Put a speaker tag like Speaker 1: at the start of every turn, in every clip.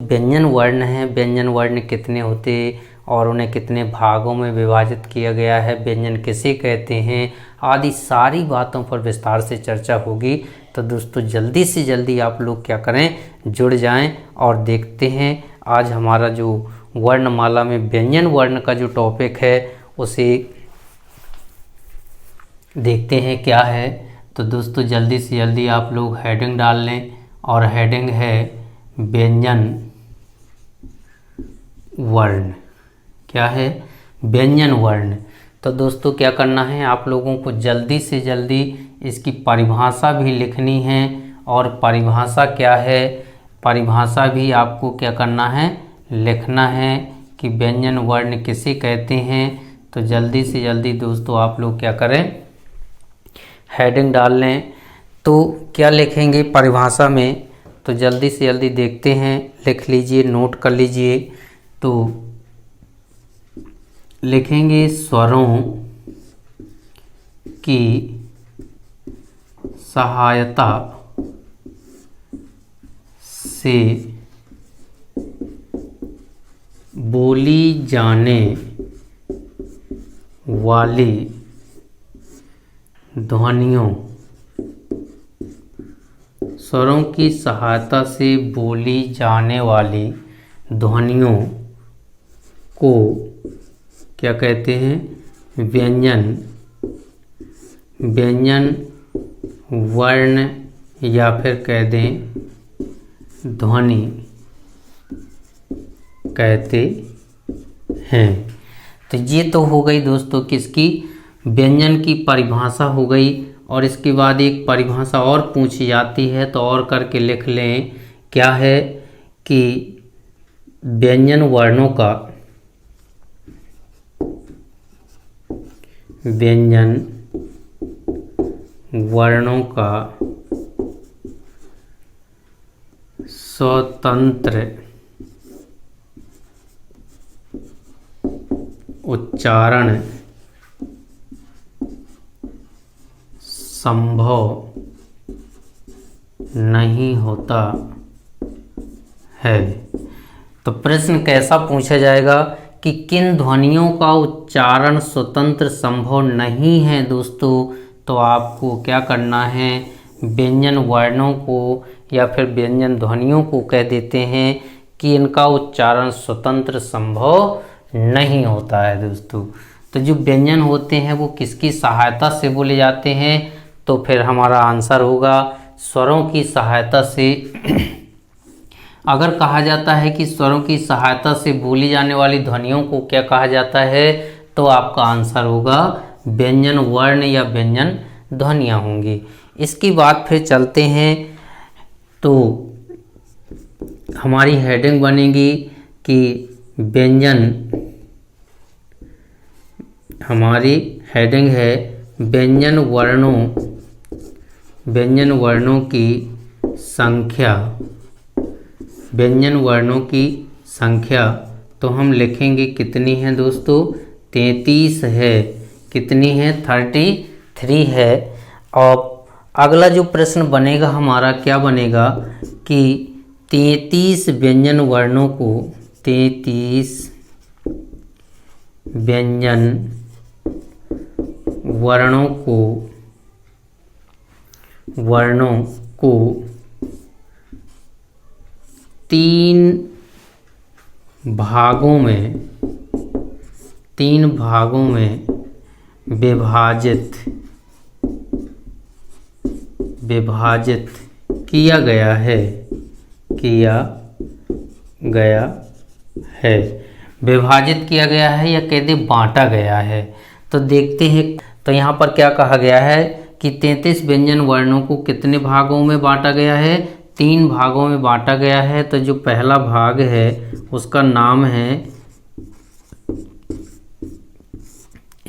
Speaker 1: व्यंजन वर्ण हैं, व्यंजन वर्ण कितने होते और उन्हें कितने भागों में विभाजित किया गया है, व्यंजन किसे कहते हैं, आदि सारी बातों पर विस्तार से चर्चा होगी। तो दोस्तों जल्दी से जल्दी आप लोग क्या करें, जुड़ जाएं और देखते हैं आज हमारा जो वर्णमाला में व्यंजन वर्ण का जो टॉपिक है उसे देखते हैं क्या है। तो दोस्तों जल्दी से जल्दी आप लोग हेडिंग डाल लें और हेडिंग है व्यंजन वर्ण। क्या है? व्यंजन वर्ण। तो दोस्तों क्या करना है, आप लोगों को जल्दी से जल्दी इसकी परिभाषा भी लिखनी है। और परिभाषा क्या है, परिभाषा भी आपको क्या करना है, लिखना है कि व्यंजन वर्ण किसे कहते हैं। तो जल्दी से जल्दी दोस्तों आप लोग क्या करें, हेडिंग डाल लें। तो क्या लिखेंगे परिभाषा में, तो जल्दी से जल्दी देखते हैं, लिख लीजिए, नोट कर लीजिए। तो लिखेंगे स्वरों की सहायता से बोली जाने वाली ध्वनियों, स्वरों की सहायता से बोली जाने वाली ध्वनियों को क्या कहते हैं, व्यंजन, व्यंजन वर्ण या फिर कह दें ध्वनि कहते हैं। तो ये तो हो गई दोस्तों किसकी, व्यंजन की परिभाषा हो गई। और इसके बाद एक परिभाषा और पूछी जाती है, तो और करके लिख लें। क्या है कि व्यंजन वर्णों का, व्यंजन वर्णों का स्वतंत्र उच्चारण संभव नहीं होता है। तो प्रश्न कैसा पूछा जाएगा कि किन ध्वनियों का उच्चारण स्वतंत्र संभव नहीं है दोस्तों। तो आपको क्या करना है, व्यंजन वर्णों को या फिर व्यंजन ध्वनियों को कह देते हैं कि इनका उच्चारण स्वतंत्र संभव नहीं होता है दोस्तों। तो जो व्यंजन होते हैं वो किसकी सहायता से बोले जाते हैं, तो फिर हमारा आंसर होगा स्वरों की सहायता से। अगर कहा जाता है कि स्वरों की सहायता से बोली जाने वाली ध्वनियों को क्या कहा जाता है, तो आपका आंसर होगा व्यंजन वर्ण या व्यंजन ध्वनियाँ होंगी। इसके बाद फिर चलते हैं, तो हमारी हेडिंग बनेगी कि व्यंजन, हमारी हेडिंग है व्यंजन वर्णों की संख्या, व्यंजन वर्णों की संख्या। तो हम लिखेंगे कितनी है दोस्तों, 33 है। कितनी है, 33 है। और अगला जो प्रश्न बनेगा हमारा क्या बनेगा कि 33 व्यंजन वर्णों को, 33 व्यंजन वर्णों को तीन भागों में विभाजित किया गया है। विभाजित किया गया है या कहते बांटा गया है। तो देखते हैं, तो यहाँ पर क्या कहा गया है कि 33 व्यंजन वर्णों को कितने भागों में बांटा गया है, 3 भागों में बांटा गया है। तो जो पहला भाग है उसका नाम है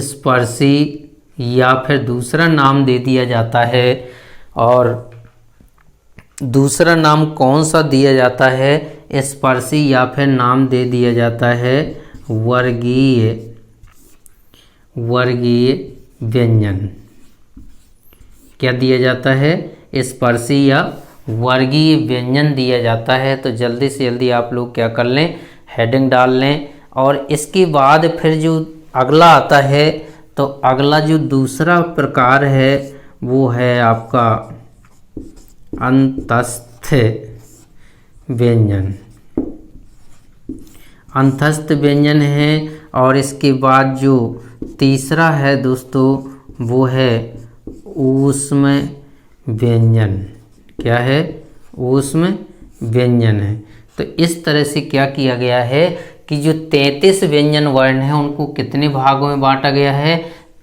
Speaker 1: स्पर्शी, या फिर दूसरा नाम दे दिया जाता है। और दूसरा नाम कौन सा दिया जाता है, स्पर्शी, या फिर नाम दे दिया जाता है वर्गीय व्यंजन। क्या दिया जाता है, स्पर्शी या वर्गीय व्यंजन दिया जाता है। तो जल्दी से जल्दी आप लोग क्या कर लें, हेडिंग डाल लें। और इसके बाद फिर जो अगला आता है, तो अगला जो दूसरा प्रकार है वो है आपका अंतस्थ व्यंजन। अंतस्थ व्यंजन है। और इसके बाद जो तीसरा है दोस्तों वो है ऊष्म व्यंजन। क्या है? ऊष्म व्यंजन है। तो इस तरह से क्या किया गया है कि जो 33 व्यंजन वर्ण हैं उनको कितने भागों में बांटा गया है?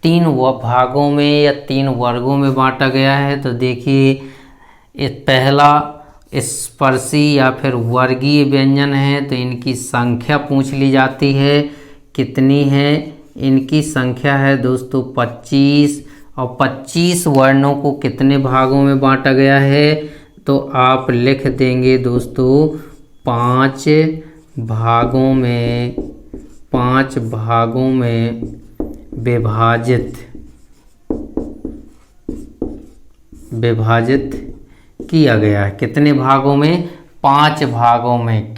Speaker 1: 3 भागों में या 3 वर्गों में बांटा गया है। तो देखिए, पहला स्पर्शी या फिर वर्गीय व्यंजन है, तो इनकी संख्या पूछ ली जाती है। कितनी है? इनकी संख्या है दोस्तों 25। और 25 वर्णों को कितने भागों में बांटा गया है? तो आप लिख देंगे दोस्तों 5 भागों में, 5 भागों में विभाजित किया गया है। कितने भागों में? 5 भागों में।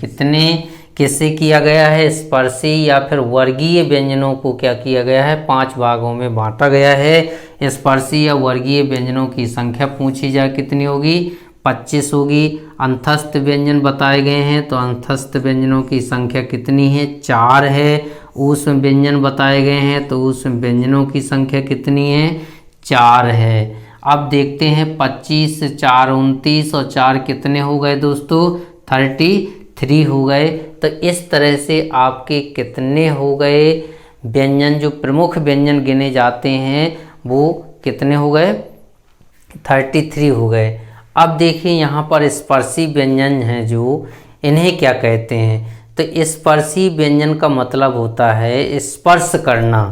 Speaker 1: किससे किया गया है? स्पर्शी या फिर वर्गीय व्यंजनों को क्या किया गया है? 5 भागों में बांटा गया है। स्पर्शी या वर्गीय व्यंजनों की संख्या पूछी जाए कितनी होगी? 25 होगी। अंतस्थ व्यंजन बताए गए हैं, तो अंतस्थ व्यंजनों की संख्या कितनी है? 4 है। ऊष्म व्यंजन बताए गए हैं, तो ऊष्म व्यंजनों की संख्या कितनी है? 4 है। अब देखते हैं 25 से 4 29 और 4 कितने हो गए दोस्तों? 33 हो गए। तो इस तरह से आपके कितने हो गए व्यंजन, जो प्रमुख व्यंजन गिने जाते हैं वो कितने हो गए? 33 हो गए। अब देखिए यहाँ पर स्पर्शी व्यंजन हैं जो, इन्हें क्या कहते हैं? तो स्पर्शी व्यंजन का मतलब होता है स्पर्श करना,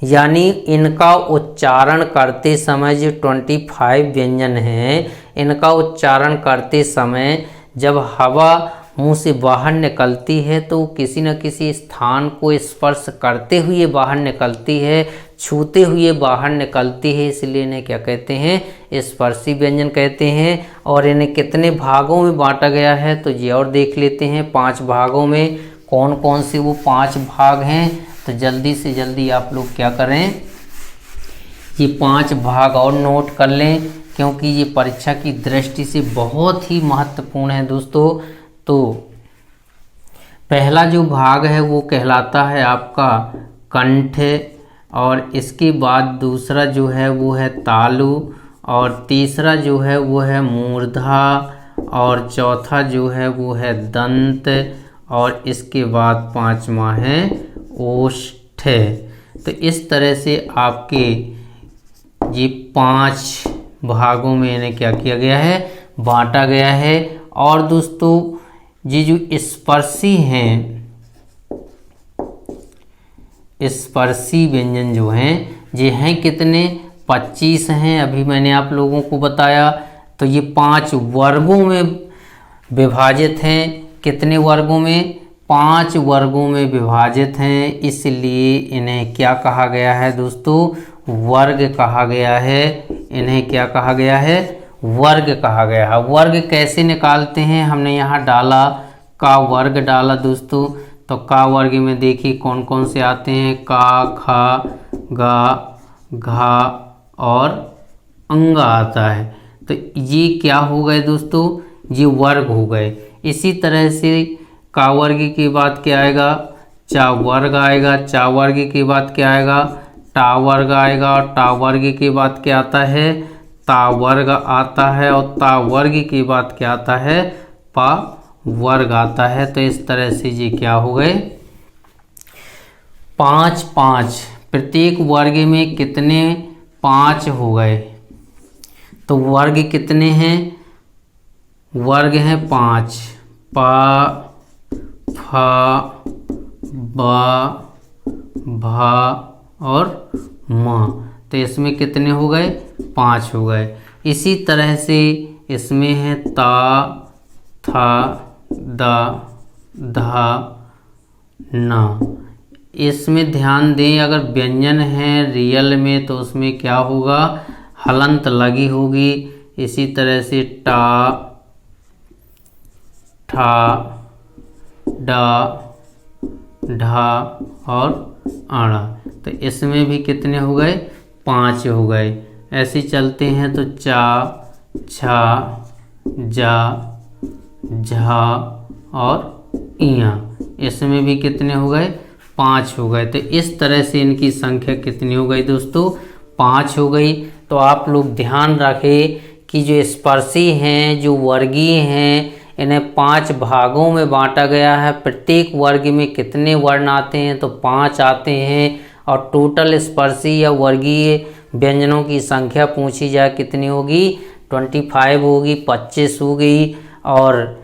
Speaker 1: यानी इनका उच्चारण करते समय जो 25 व्यंजन हैं, इनका उच्चारण करते समय जब हवा मुंह से बाहर निकलती है तो किसी न किसी स्थान को स्पर्श करते हुए बाहर निकलती है, छूते हुए बाहर निकलती है, इसलिए इन्हें क्या कहते हैं? स्पर्शी व्यंजन कहते हैं। और इन्हें कितने भागों में बांटा गया है? तो ये और देख लेते हैं 5 भागों में। कौन कौन से वो 5 भाग हैं? तो जल्दी से जल्दी आप लोग क्या करें, ये 5 भाग और नोट कर लें, क्योंकि ये परीक्षा की दृष्टि से बहुत ही महत्वपूर्ण है दोस्तों। तो पहला जो भाग है वो कहलाता है आपका कंठ, और इसके बाद दूसरा जो है वो है तालु, और तीसरा जो है वो है मूर्धा, और चौथा जो है वो है दंत, और इसके बाद 5वां है ओष्ठ। तो इस तरह से आपके ये 5 भागों में इन्हें क्या किया गया है? बांटा गया है। और दोस्तों ये जो स्पर्शी हैं, स्पर्शी व्यंजन जो हैं, ये हैं कितने? 25 हैं। अभी मैंने आप लोगों को बताया। तो ये 5 वर्गों में विभाजित हैं। कितने वर्गों में? 5 वर्गों में विभाजित हैं, इसलिए इन्हें क्या कहा गया है दोस्तों? वर्ग कहा गया है। इन्हें क्या कहा गया है? वर्ग कहा गया है। वर्ग कैसे निकालते हैं? हमने यहाँ डाला का वर्ग डाला दोस्तों। तो का वर्ग में देखिए कौन कौन से आते हैं? का, खा, गा, घा और अंगा आता है। तो ये क्या हो गए दोस्तों? ये वर्ग हो गए। इसी तरह से का वर्ग के बाद क्या आएगा? चा वर्ग आएगा। चा वर्ग के बाद क्या आएगा? टा वर्ग आएगा। और टा वर्ग के बाद क्या आता है? ता वर्ग आता है। और ता वर्ग के बाद क्या आता है? पा वर्ग आता है। तो इस तरह से ये क्या हो गए? 5 प्रत्येक वर्ग में कितने? 5 हो गए। तो वर्ग कितने हैं? वर्ग हैं 5। पा, फा, बा, भा और मा। तो इसमें कितने हो गए? 5 हो गए। इसी तरह से इसमें है ता, था, दा, धा, ना। इसमें ध्यान दें, अगर व्यंजन है रियल में तो उसमें क्या होगा? हलंत लगी होगी। इसी तरह से टा, ठा, डा, ढा और आड़ा। तो इसमें भी कितने हो गए? 5 हो गए। ऐसे चलते हैं तो चा, छा, जा, झा और इया, इसमें भी कितने हो गए? 5 हो गए। तो इस तरह से इनकी संख्या कितनी हो गई दोस्तों? 5 हो गई। तो आप लोग ध्यान रखें कि जो स्पर्शी हैं, जो वर्गीय हैं, इन्हें 5 भागों में बांटा गया है। प्रत्येक वर्ग में कितने वर्ण आते हैं? तो 5 आते हैं। और टोटल स्पर्शी या वर्गीय व्यंजनों की संख्या पूछी जाए कितनी होगी? 25 होगी, 25 हो गई। और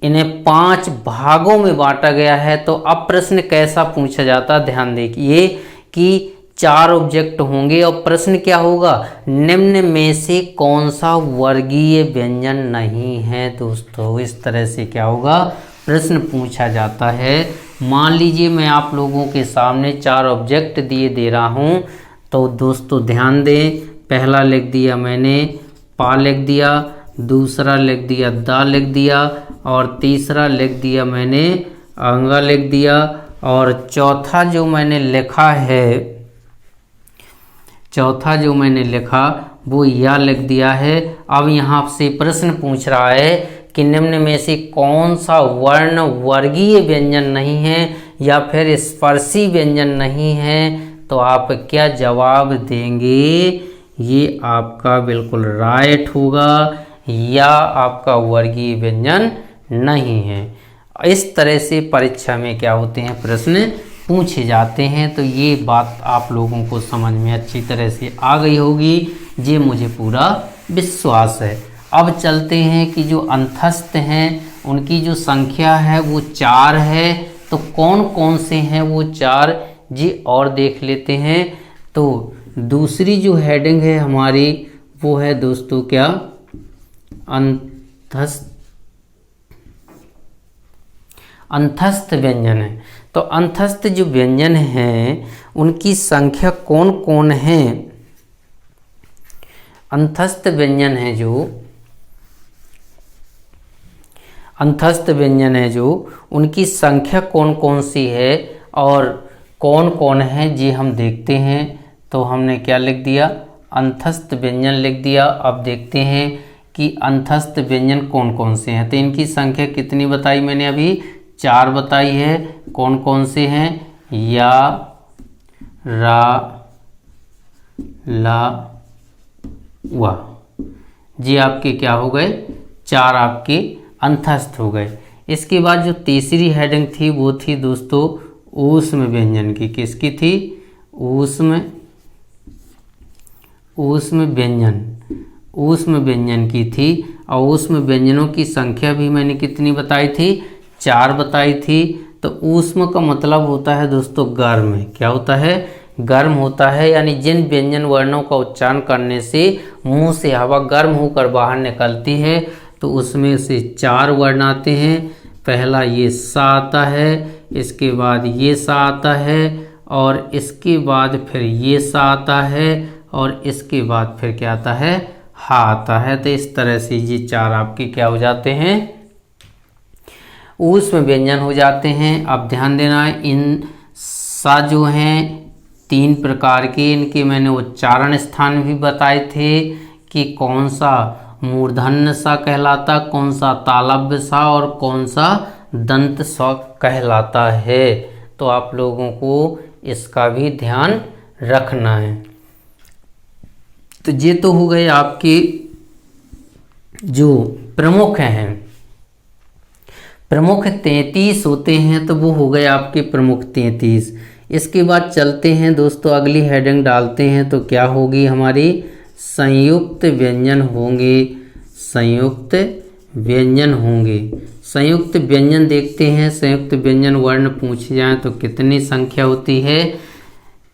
Speaker 1: इन्हें 5 भागों में बांटा गया है। तो अब प्रश्न कैसा पूछा जाता? ध्यान देखिए कि 4 ऑब्जेक्ट होंगे और प्रश्न क्या होगा? निम्न में से कौन सा वर्गीय व्यंजन नहीं है दोस्तों। इस तरह से क्या होगा? प्रश्न पूछा जाता है। मान लीजिए मैं आप लोगों के सामने 4 ऑब्जेक्ट दे रहा हूं। तो दोस्तों ध्यान दें, पहला लिख दिया मैंने पा लिख दिया, दूसरा लिख दिया दा लिख दिया, और तीसरा लिख दिया मैंने अंगा लिख दिया, और चौथा जो मैंने लिखा वो या लिख दिया है। अब यहाँ से प्रश्न पूछ रहा है कि निम्न में से कौन सा वर्ण वर्गीय व्यंजन नहीं है या फिर स्पर्शी व्यंजन नहीं है। तो आप क्या जवाब देंगे? ये आपका बिल्कुल राइट होगा, या आपका वर्गीय व्यंजन नहीं है। इस तरह से परीक्षा में क्या होते हैं? प्रश्न पूछे जाते हैं। तो ये बात आप लोगों को समझ में अच्छी तरह से आ गई होगी, ये मुझे पूरा विश्वास है। अब चलते हैं कि जो अंतस्थ हैं उनकी जो संख्या है वो 4 है। तो कौन कौन से हैं वो 4 जी और देख लेते हैं। तो दूसरी जो हेडिंग है हमारी वो है दोस्तों क्या? अंतस्थ व्यंजन है। तो अंतस्थ जो व्यंजन हैं उनकी संख्या कौन कौन है? अंतस्थ व्यंजन है जो उनकी संख्या कौन कौन सी है और कौन कौन है जी हम देखते हैं। तो हमने क्या लिख दिया? अंतस्थ व्यंजन लिख दिया। अब देखते हैं कि अंतस्थ व्यंजन कौन कौन से हैं। तो इनकी संख्या कितनी बताई मैंने? अभी 4 बताई है। कौन कौन से हैं? या, रा, ला, वा जी आपके क्या हो गए? 4 आपके अंतस्थ हो गए। इसके बाद जो तीसरी हेडिंग थी वो थी दोस्तों ऊष्म व्यंजन की। किसकी थी? ऊष्म व्यंजन की थी। और ऊष्म व्यंजनों की संख्या भी मैंने कितनी बताई थी? 4 बताई थी। तो ऊष्म का मतलब होता है दोस्तों गर्म। क्या होता है? गर्म होता है। यानी जिन व्यंजन वर्णों का उच्चारण करने से मुंह से हवा गर्म होकर बाहर निकलती है, तो उसमें से 4 वर्ण आते हैं। पहला ये सा आता है, इसके बाद ये सा आता है, और इसके बाद फिर ये सा आता है, और इसके बाद फिर क्या आता है? हा आता है। तो इस तरह से ये 4 आपके क्या हो जाते हैं? ऊष्म व्यंजन हो जाते हैं। अब ध्यान देना, इन सा जो हैं 3 प्रकार के, इनके मैंने उच्चारण स्थान भी बताए थे कि कौन सा मूर्धन्य सा कहलाता, कौन सा तालव्य सा और कौन सा दंत सा कहलाता है। तो आप लोगों को इसका भी ध्यान रखना है। तो ये तो हो गए आपके जो प्रमुख हैं। प्रमुख 33 होते हैं, तो वो हो गए आपके प्रमुख 33। इसके बाद चलते हैं दोस्तों, अगली हेडिंग डालते हैं। तो क्या होगी हमारी? संयुक्त व्यंजन होंगे। संयुक्त व्यंजन देखते हैं। संयुक्त व्यंजन वर्ण पूछे जाएं तो कितनी संख्या होती है?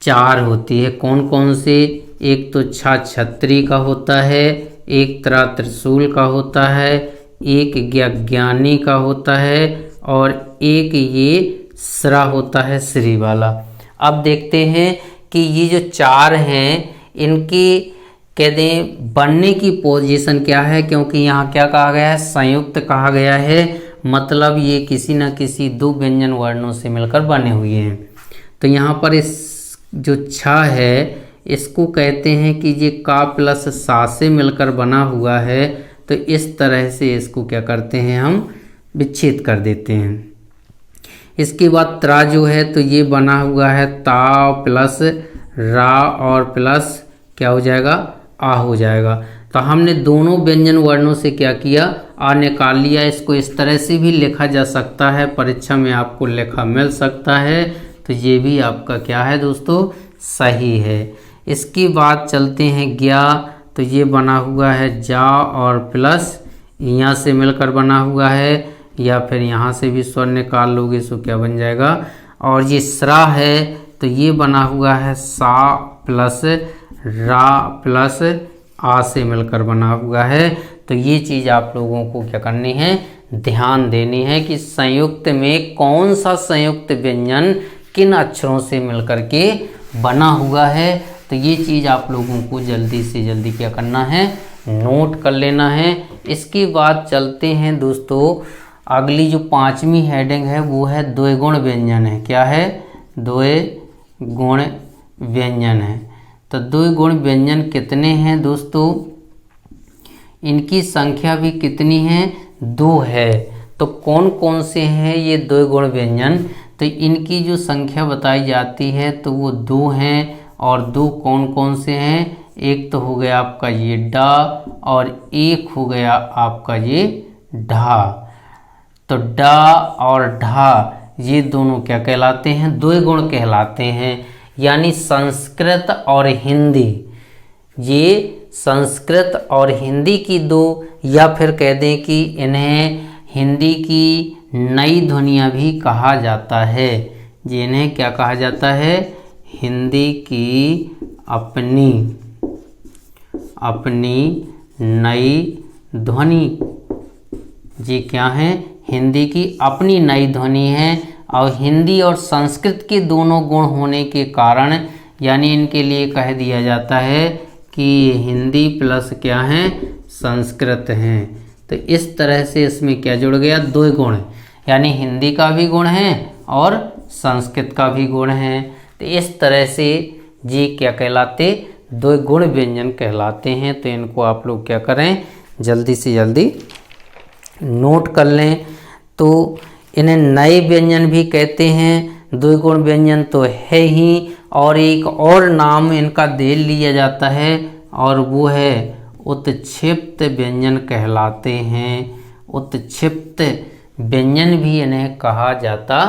Speaker 1: 4 होती है। कौन कौन से? एक तो छा छत्री का होता है, एक त्रा त्रिशूल का होता है, एक ज्ञानी का होता है, और एक ये श्रा होता है, श्री वाला। अब देखते हैं कि ये जो 4 हैं इनकी कह दें बनने की पोजीशन क्या है, क्योंकि यहाँ क्या कहा गया है? संयुक्त कहा गया है। मतलब ये किसी न किसी दो व्यंजन वर्णों से मिलकर बने हुए हैं। तो यहाँ पर इस जो छ है इसको कहते हैं कि ये का प्लस सा से मिलकर बना हुआ है। तो इस तरह से इसको क्या करते हैं, हम विच्छेद कर देते हैं। इसके बाद त्रा जो है तो ये बना हुआ है ता प्लस रा और प्लस क्या हो जाएगा, आ हो जाएगा। तो हमने दोनों व्यंजन वर्णों से क्या किया, आ निकाल लिया। इसको इस तरह से भी लिखा जा सकता है, परीक्षा में आपको लिखा मिल सकता है। तो ये भी आपका क्या है दोस्तों, सही है। इसके बाद चलते हैं ज्ञा। तो ये बना हुआ है जा और प्लस यहाँ से मिलकर बना हुआ है, या फिर यहाँ से भी स्वर निकाल लोगे सो क्या बन जाएगा। और ये स्रा है तो ये बना हुआ है सा प्लस रा प्लस आ से मिलकर बना हुआ है। तो ये चीज़ आप लोगों को क्या करनी है, ध्यान देनी है कि संयुक्त में कौन सा संयुक्त व्यंजन किन अक्षरों से मिलकर के बना हुआ है। तो ये चीज़ आप लोगों को जल्दी से जल्दी क्या करना है, नोट कर लेना है। इसके बाद चलते हैं दोस्तों, अगली जो 5वीं हेडिंग है वो है द्विगुण व्यंजन है। क्या है, द्विगुण व्यंजन है। तो द्विगुण व्यंजन कितने हैं दोस्तों, इनकी संख्या भी कितनी है, 2 है। तो कौन कौन से हैं ये द्विगुण व्यंजन, तो इनकी जो संख्या बताई जाती है तो वो 2 हैं। और 2 कौन कौन से हैं, एक तो हो गया आपका ये डा और एक हो गया आपका ये ढा। तो डा और ढा ये दोनों क्या कहलाते हैं, द्विगुण कहलाते हैं। यानी संस्कृत और हिंदी, ये संस्कृत और हिंदी की दो, या फिर कह दें कि इन्हें हिंदी की नई ध्वनियाँ भी कहा जाता है। जिन्हें क्या कहा जाता है, हिंदी की अपनी नई ध्वनि। ये क्या है, हिंदी की अपनी नई ध्वनि है। और हिंदी और संस्कृत के दोनों गुण होने के कारण यानी इनके लिए कह दिया जाता है कि हिंदी प्लस क्या है, संस्कृत हैं। तो इस तरह से इसमें क्या जुड़ गया, 2 गुण, यानी हिंदी का भी गुण है और संस्कृत का भी गुण है। तो इस तरह से ये क्या कहलाते, 2 गुण व्यंजन कहलाते हैं। तो इनको आप लोग क्या करें, जल्दी से जल्दी नोट कर लें। तो इन्हें नए व्यंजन भी कहते हैं, द्विगुण व्यंजन तो है ही, और एक और नाम इनका दे लिया जाता है और वो है उत्क्षिप्त व्यंजन कहलाते हैं। उत्क्षिप्त व्यंजन भी इन्हें कहा जाता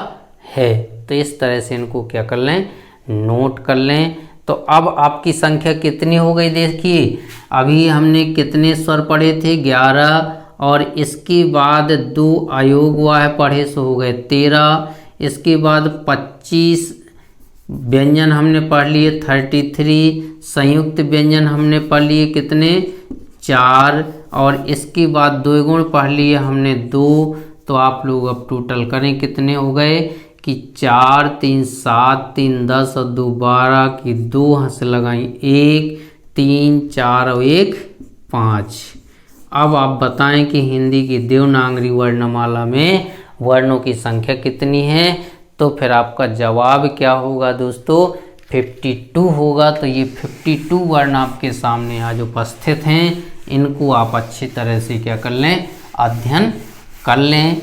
Speaker 1: है। तो इस तरह से इनको क्या कर लें, नोट कर लें। तो अब आपकी संख्या कितनी हो गई देखिए, अभी हमने कितने स्वर पढ़े थे, 11, और इसके बाद 2 अयोग वाह पढ़े सो हो गए 13। इसके बाद 25 व्यंजन हमने पढ़ लिए 33। संयुक्त व्यंजन हमने पढ़ लिए कितने, 4। और इसके बाद द्विगुण पढ़ लिए हमने 2। तो आप लोग अब टोटल करें कितने हो गए कि 4 3 7 3 10 और 2 12 की 2 हंस लगाई 1 3 4 और 1 5। अब आप बताएं कि हिंदी की देवनागरी वर्णमाला में वर्णों की संख्या कितनी है। तो फिर आपका जवाब क्या होगा दोस्तों, 52 होगा। तो ये 52 वर्ण आपके सामने आज उपस्थित हैं, इनको आप अच्छी तरह से क्या कर लें, अध्ययन कर लें।